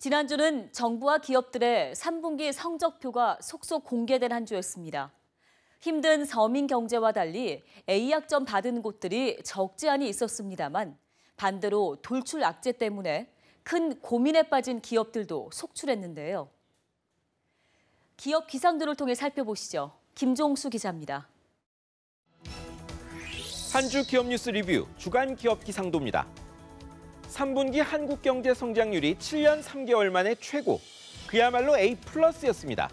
지난주는 정부와 기업들의 3분기 성적표가 속속 공개된 한 주였습니다. 힘든 서민 경제와 달리 A학점 받은 곳들이 적지 않이 있었습니다만 반대로 돌출 악재 때문에 큰 고민에 빠진 기업들도 속출했는데요. 기업 기상도를 통해 살펴보시죠. 김종수 기자입니다. 한 주 기업 뉴스 리뷰 주간 기업 기상도입니다. 3분기 한국 경제 성장률이 7년 3개월 만에 최고, 그야말로 A+였습니다.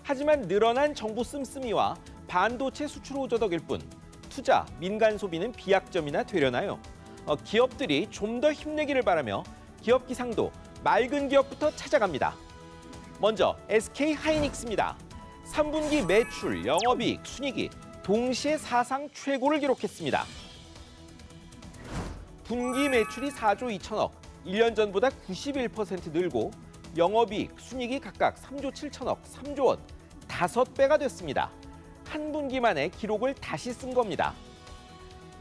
하지만 늘어난 정부 씀씀이와 반도체 수출 호조덕일 뿐 투자, 민간 소비는 비약점이나 되려나요? 기업들이 좀 더 힘내기를 바라며 기업 기상도 맑은 기업부터 찾아갑니다. 먼저 SK 하이닉스입니다. 3분기 매출, 영업이익, 순이익이 동시에 사상 최고를 기록했습니다. 분기 매출이 4조 2천억, 1년 전보다 91% 늘고 영업이익, 순이익이 각각 3조 7천억, 3조 원, 5배가 됐습니다. 한 분기 만에 기록을 다시 쓴 겁니다.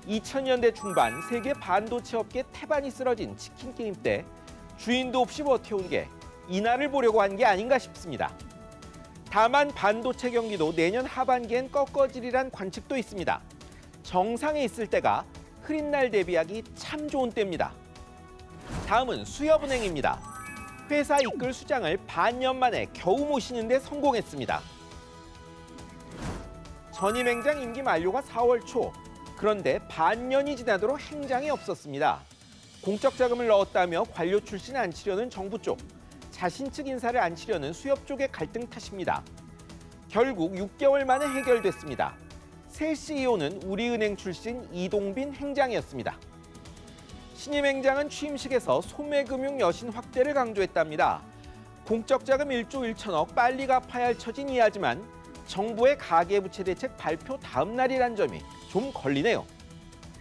2000년대 중반 세계 반도체 업계 태반이 쓰러진 치킨 게임 때 주인도 없이 버텨온 게 이날을 보려고 한 게 아닌가 싶습니다. 다만 반도체 경기도 내년 하반기엔 꺾어지리란 관측도 있습니다. 정상에 있을 때가 흐린 날 대비하기 참 좋은 때입니다. 다음은 수협은행입니다. 회사 이끌 수장을 반년 만에 겨우 모시는 데 성공했습니다. 전임 행장 임기 만료가 4월 초, 그런데 반년이 지나도록 행장이 없었습니다. 공적 자금을 넣었다며 관료 출신 앉히려는 정부 쪽, 자신 측 인사를 앉히려는 수협 쪽의 갈등 탓입니다. 결국 6개월 만에 해결됐습니다. 새 CEO는 우리은행 출신 이동빈 행장이었습니다. 신임 행장은 취임식에서 소매금융 여신 확대를 강조했답니다. 공적 자금 1조 1천억 빨리 갚아야 할 처진 이해하지만 정부의 가계부채 대책 발표 다음 날이란 점이 좀 걸리네요.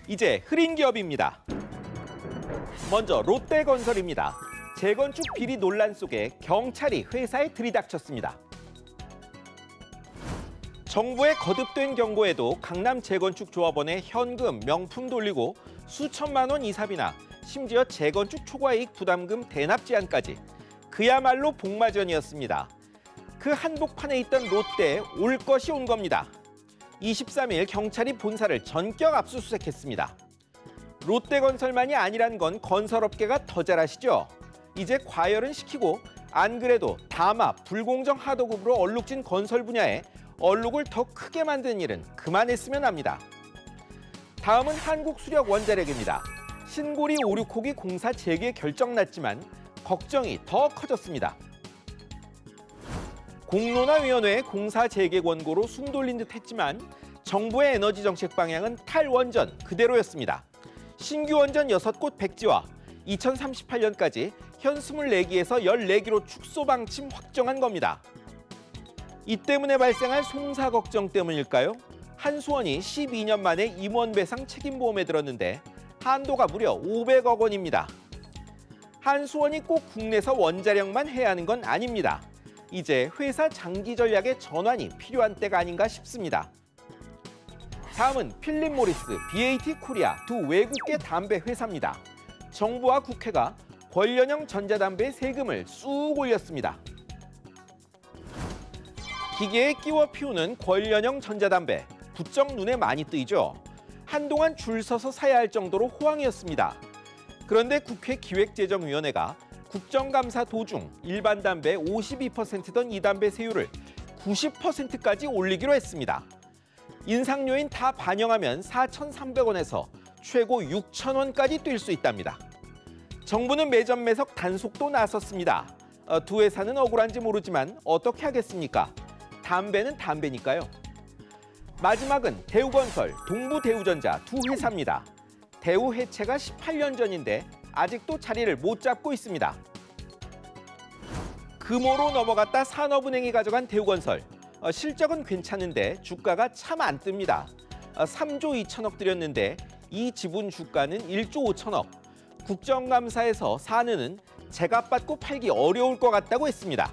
이제 흐린 기업입니다. 먼저 롯데건설입니다. 재건축 비리 논란 속에 경찰이 회사에 들이닥쳤습니다. 정부의 거듭된 경고에도 강남 재건축 조합원에 현금, 명품 돌리고 수천만 원 이사비나 심지어 재건축 초과이익 부담금 대납 제한까지 그야말로 복마전이었습니다. 그 한복판에 있던 롯데에 올 것이 온 겁니다. 23일 경찰이 본사를 전격 압수수색했습니다. 롯데건설만이 아니란 건 건설업계가 더 잘 아시죠? 이제 과열은 시키고 안 그래도 담화, 불공정 하도급으로 얼룩진 건설 분야에 얼룩을 더 크게 만드는 일은 그만했으면 합니다. 다음은 한국수력원자력입니다. 신고리 5,6호기 공사 재개 결정 났지만 걱정이 더 커졌습니다. 공론화위원회의 공사 재개 권고로 숨 돌린 듯 했지만 정부의 에너지 정책 방향은 탈원전 그대로였습니다. 신규 원전 6곳 백지와 2038년까지 현 24기에서 14기로 축소 방침 확정한 겁니다. 이 때문에 발생할 송사 걱정 때문일까요? 한수원이 12년 만에 임원 배상 책임보험에 들었는데 한도가 무려 500억 원입니다. 한수원이 꼭 국내에서 원자력만 해야 하는 건 아닙니다. 이제 회사 장기 전략의 전환이 필요한 때가 아닌가 싶습니다. 다음은 필립 모리스, BAT 코리아 두 외국계 담배 회사입니다. 정부와 국회가 관련형 전자담배에 세금을 쑥 올렸습니다. 기계에 끼워 피우는 관련형 전자담배, 부쩍 눈에 많이 띄죠. 한동안 줄 서서 사야 할 정도로 호황이었습니다. 그런데 국회 기획재정위원회가 국정감사 도중 일반 담배 52%던 이 담배 세율을 90%까지 올리기로 했습니다. 인상 요인 다 반영하면 4,300원에서 최고 6,000원까지 뛸 수 있답니다. 정부는 매점 매석 단속도 나섰습니다. 두 회사는 억울한지 모르지만 어떻게 하겠습니까? 담배는 담배니까요. 마지막은 대우건설, 동부대우전자 두 회사입니다. 대우 해체가 18년 전인데 아직도 자리를 못 잡고 있습니다. 금호로 넘어갔다 산업은행이 가져간 대우건설. 실적은 괜찮은데 주가가 참 안 뜹니다. 3조 2천억 들였는데 이 지분 주가는 1조 5천억. 국정감사에서 사내는 제값받고 팔기 어려울 것 같다고 했습니다.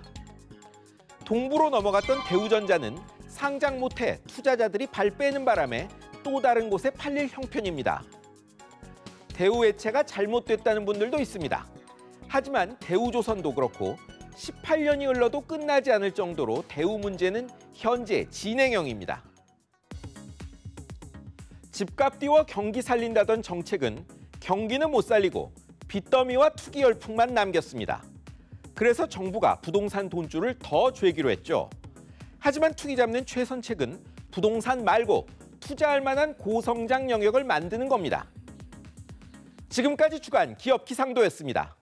동부로 넘어갔던 대우전자는 상장 못해 투자자들이 발 빼는 바람에 또 다른 곳에 팔릴 형편입니다. 대우 해체가 잘못됐다는 분들도 있습니다. 하지만 대우조선도 그렇고 18년이 흘러도 끝나지 않을 정도로 대우 문제는 현재 진행형입니다. 집값 띄워 경기 살린다던 정책은 경기는 못 살리고 빚더미와 투기 열풍만 남겼습니다. 그래서 정부가 부동산 돈줄을 더 죄기로 했죠. 하지만 투기 잡는 최선책은 부동산 말고 투자할 만한 고성장 영역을 만드는 겁니다. 지금까지 주간 기업 기상도였습니다.